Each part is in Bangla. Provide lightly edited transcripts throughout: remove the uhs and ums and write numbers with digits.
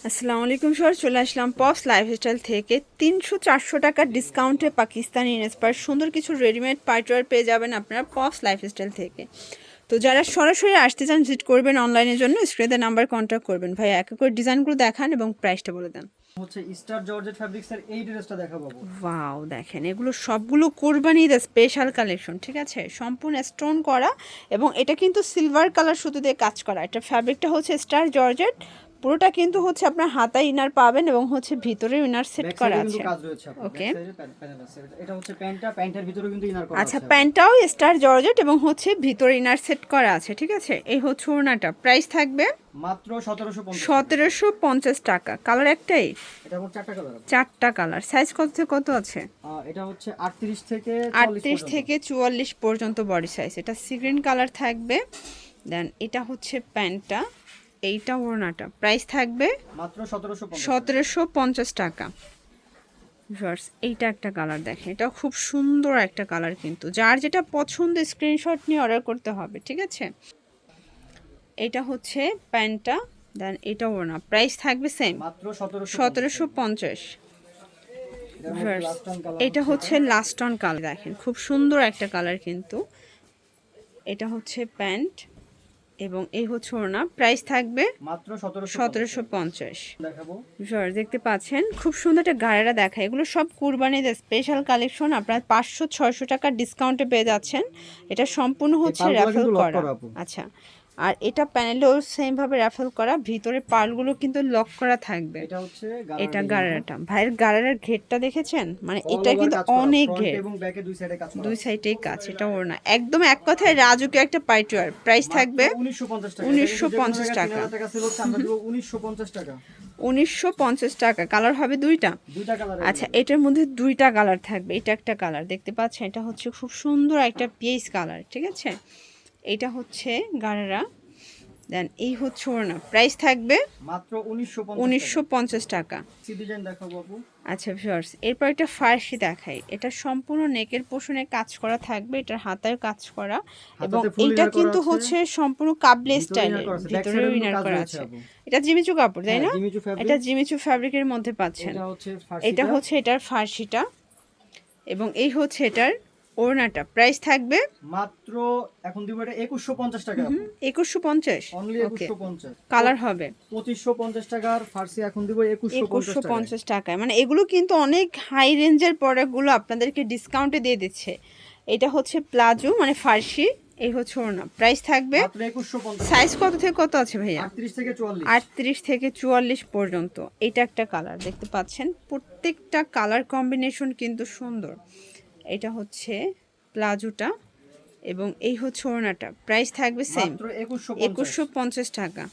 আসসালামু আলাইকুম স্যার, চলে আসলাম পপস লাইফস্টাইল থেকে 300-400 টাকার ডিসকাউন্টে পাকিস্তানি ইন্সপায়ার সুন্দর কিছু রেডিমেড পার্টওয়্যার পেয়ে যাবেন আপনারা পপস লাইফস্টাইল থেকে। তো যারা সরাসরি আসতে চান ভিজিট করবেন অনলাইনের জন্য স্ক্রিনে নাম্বার কন্ট্যাক্ট করবেন। ভাই এক এক করে ডিজাইনগুলো দেখান এবং প্রাইসটা বলে দেন। হচ্ছে স্টার জর্জেট ফ্যাব্রিক্সের এই ড্রেসটা দেখাবো। ওয়াও, দেখেন এগুলো সবগুলো কোরবানি ঈদের স্পেশাল কালেকশন, ঠিক আছে, সম্পূর্ণ স্টোন করা এবং এটা কিন্তু সিলভার কালার সুতো দিয়ে কাজ করা। এটা ফ্যাব্রিকটা হচ্ছে স্টার জর্জেট, পুরোটা কিন্তু হচ্ছে আপনার হাতায় ইনার পাবেন এবং হচ্ছে ভিতরে ইনার সেট করা আছে। ওকে, এটা হচ্ছে প্যান্টটা, প্যান্টের ভিতরে কিন্তু ইনার করা আছে। আচ্ছা, প্যান্টটাও স্টার জর্জেট এবং হচ্ছে ভিতরে ইনার সেট করা আছে, ঠিক আছে। এই হচ্ছে ওড়নাটা, প্রাইস থাকবে মাত্র 1750 টাকা। কালার একটাই? এটা মোট চারটা কালার আছে। চারটা কালার। সাইজ কত থেকে কত আছে? এটা হচ্ছে 38 থেকে 38 থেকে 44 পর্যন্ত বডি সাইজ। এটা সি গ্রিন কালার থাকবে। দেন এটা হচ্ছে প্যান্টটা, এইটা ওড়নাটা। প্রাইস থাকবে মাত্র 1750 টাকা। ভিউয়ার্স, এইটা একটা কালার দেখেন, এটা খুব সুন্দর একটা কালার, কিন্তু যার যেটা পছন্দ স্ক্রিনশট নিয়ে অর্ডার করতে হবে, ঠিক আছে। এটা হচ্ছে প্যান্টটা, দেন এটা ওড়না। প্রাইস থাকবে সেম মাত্র 1750। এটা হচ্ছে লাস্ট অন কালার, দেখেন খুব সুন্দর একটা কালার কিন্তু। এটা হচ্ছে প্যান্ট এবং এই হচ্ছে ওড়না। প্রাইস থাকবে মাত্র 1750। দেখাবো। দেখতে পাচ্ছেন খুব সুন্দর একটা গাড়িরা দেখা। এগুলো সব কুরবানিদের স্পেশাল কালেকশন, আপনার 500-600 টাকার ডিসকাউন্টে পেয়ে যাচ্ছেন। এটা সম্পূর্ণ হচ্ছে র্যাফেল করা। আচ্ছা, আর এটা প্যানেলেও সেম ভাবে র্যাফেল করা, ভিতরে পার্লগুলো কিন্তু লক করা থাকবে। এটা গাড়ারাটা, ভাইয়ের গাড়ারার ঘেরটা দেখেছেন, মানে এটা কিন্তু অনেক ঘের এবং ব্যাকে দুই সাইডে কাজ করা। দুই সাইডেই কাজ। এটা ওড়না একদম এক কথায় রাজুকে একটা পাইটওয়ার। প্রাইস থাকবে 1950 টাকা। 1950 টাকা। 1950 টাকা। কালার হবে দুইটা। আচ্ছা, এটার মধ্যে দুইটা কালার থাকবে। এটা একটা কালার দেখতে পাচ্ছেন, এটা হচ্ছে খুব সুন্দর একটা পিস কালার, ঠিক আছে। এটা হচ্ছে গাড়ারা, দেন এই হচ্ছে ওড়না। প্রাইস থাকবে মাত্র 1950 টাকা। ডিজাইন দেখাবো আপু। আচ্ছা ভিউয়ার্স, এরপর একটা ফার্সি দেখাই। এটা সম্পূর্ণ নেকের পোষণে কাজ করা থাকবে, এটার হাতায় কাজ করা এবং এটা কিন্তু হচ্ছে সম্পূর্ণ কাবলে স্টাইলের, ভিতরেও ইনার করা আছে। এটা জিমিচু কাপড়, তাই না? এটা জিমিচু ফ্যাব্রিকের মধ্যে পাচ্ছেন। এটা হচ্ছে এটার ফার্সিটা এবং এই হচ্ছে এটার ওড়নাটা। প্রাইস থাকবে মাত্র এখন দিব এটা 2150 টাকা। 2150 অনলি 2150। কালার হবে 2550 টাকার ফার্সি এখন দিব 2150 টাকায়। মানে এগুলো কিন্তু অনেক হাই রেঞ্জের প্রোডাক্টগুলো আপনাদেরকে ডিসকাউন্টে দিয়ে দিচ্ছে। এটা হচ্ছে প্লাজো মানে ফার্সি, এই হচ্ছে ওড়না। প্রাইস থাকবে মাত্র 2150। সাইজ কত থেকে কত আছে ভাইয়া? 38 থেকে 44। 38 থেকে 44 পর্যন্ত। এটা একটা কালার দেখতে পাচ্ছেন, প্রত্যেকটা কালার কম্বিনেশন কিন্তু সুন্দর। এটা হচ্ছে প্লাজোটা এবং এই হচ্ছে ওড়নাটা। প্রাইস থাকবে সেম 2150 টাকা।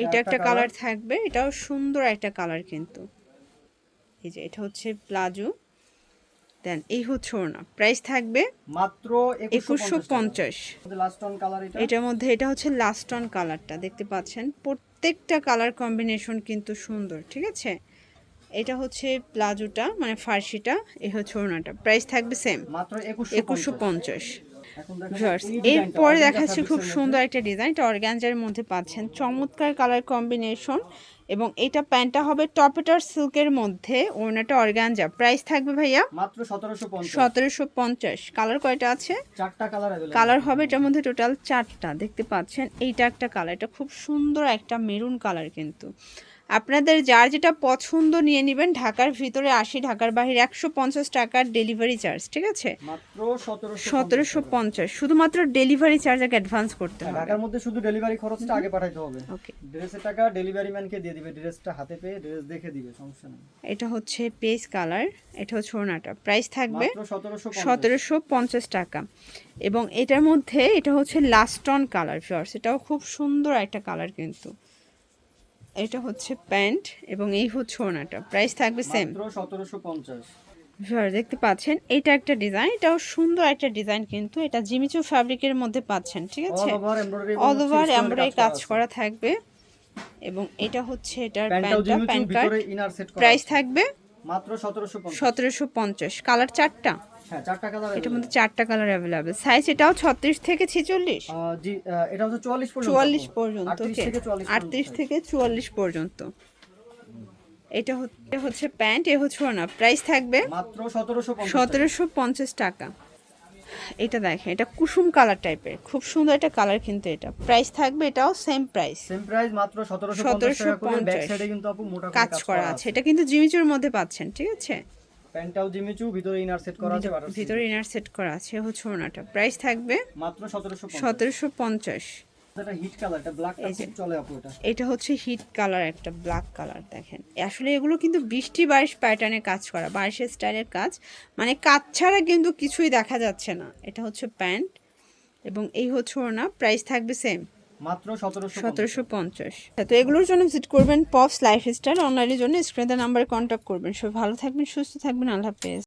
এটা একটা কালার থাকবে, এটাও সুন্দর একটা কালার কিন্তু। এই যে এটা হচ্ছে প্লাজো, দেন এই হচ্ছে ওড়না। প্রাইস থাকবে মাত্র 2150। লাস্ট অন কালার এটা। এটার মধ্যে এটা হচ্ছে লাস্ট অন কালারটা দেখতে পাচ্ছেন, প্রত্যেকটা কালার কম্বিনেশন কিন্তু সুন্দর, ঠিক আছে। এটা হচ্ছে প্লাজোটা মানে ফার্সিটা, এই হচ্ছে ওড়নাটা। প্রাইস থাকবে সেম মাত্র 2150। এরপরে দেখাচ্ছি খুব সুন্দর একটা ডিজাইন, এটা অর্গানজার মধ্যে পাচ্ছেন, চমৎকার কালার কম্বিনেশন এবং এটা প্যান্টটা হবে টপেটার সিল্কের মধ্যে, ওড়নাটা অর্গানজা। প্রাইস থাকবে ভাইয়া মাত্র 1750। 1750। কালার কয়টা আছে? চারটা কালার কালার হবে এটার মধ্যে টোটাল চারটা দেখতে পাচ্ছেন। এইটা একটা কালার, এটা খুব সুন্দর একটা মেরুন কালার কিন্তু। আপনাদের যার যেটা পছন্দ নিয়ে নেবেন। ঢাকার ভিতরে 80, ঢাকার বাইরে 150 টাকার ডেলিভারি চার্জ, ঠিক আছে। মাত্র 1750 শুধুমাত্র ডেলিভারি চার্জ আগে অ্যাডভান্স করতে হবে। ঢাকার মধ্যে শুধু ডেলিভারি খরচটা আগে পাঠাইতে হবে। ওকে, ড্রেসের টাকা ডেলিভারি ম্যানকে দিয়ে দিবে, ড্রেসটা হাতে পেয়ে ড্রেস দেখে দিবে, সমস্যা নেই। এটা হচ্ছে পেজ কালার, এটা হচ্ছে ওড়নাটা। প্রাইস থাকবে মাত্র 1750 টাকা এবং এটার মধ্যে এটা হচ্ছে লাস্ট অন কালার ফিওর্স, এটাও খুব সুন্দর একটা কালার কিন্তু। এটা হচ্ছে প্যান্ট এবং এই হচ্ছে ওড়নাটা। প্রাইস থাকবে সেম মাত্র 1750। দেখতে পাচ্ছেন এটা একটা ডিজাইন, এটাও সুন্দর একটা ডিজাইন কিন্তু। এটা জিমিচু ফ্যাব্রিকের মধ্যে পাচ্ছেন, ঠিক আছে। অল ওভার এমব্রয়ডারি কাজ করা থাকবে এবং এটা হচ্ছে এটার প্যান্টটা, প্যান্ট কাট। প্রাইস থাকবে মাত্র 1750। কালার চারটা, হ্যাঁ 4টা কালার এটার মধ্যে 4টা কালার অ্যাভেলেবেল। সাইজ এটাও 36 থেকে 46, জি এটা হচ্ছে 44 পর্যন্ত 44 পর্যন্ত। 38 ওকে, থেকে 44 38 থেকে 44 পর্যন্ত। এটা হচ্ছে প্যান্ট, এ হচ্ছে ওড়না। প্রাইস থাকবে মাত্র 1750 1750 টাকা। এটা দেখেন, এটা কুসুম কালার টাইপের, খুব সুন্দর একটা কালার কিন্তু এটা। প্রাইস থাকবে এটাও সেম প্রাইস, সেম প্রাইস মাত্র 1750 টাকা করে। ব্যাক সাইডে কিন্তু আপু মোটা করে কাজ করা আছে। এটা কিন্তু জিমিচুর মধ্যে পাচ্ছেন, ঠিক আছে? প্যান্টটাও জিমিচু, ভিতরে ইনার সেট করা আছে, বাটার ভিতরে ইনার সেট করা আছে। এ হচ্ছে ওড়নাটা। প্রাইস থাকবে মাত্র 1750। 1750। এটা হিট কালার, এটা ব্ল্যাকটা খুব চলে আপু এটা। এটা হচ্ছে হিট কালার, একটা ব্ল্যাক কালার। দেখেন আসলে এগুলো কিন্তু বৃষ্টি বারিশ প্যাটার্নে কাজ করা, বারিশের স্টাইলের কাজ, মানে কাজ ছাড়া কিন্তু কিছুই দেখা যাচ্ছে না। এটা হচ্ছে প্যান্ট এবং এই হচ্ছে ওড়না। প্রাইস থাকবে সেম মাত্র 1750। তো এগুলোর জন্য ভিজিট করবেন পপস লাইফস্টাইল। অনলাইনের জন্য স্ক্রিনে নাম্বারে কন্ট্যাক্ট করবেন। সবাই ভালো থাকবেন, সুস্থ থাকবেন। আল্লাহ হাফেজ।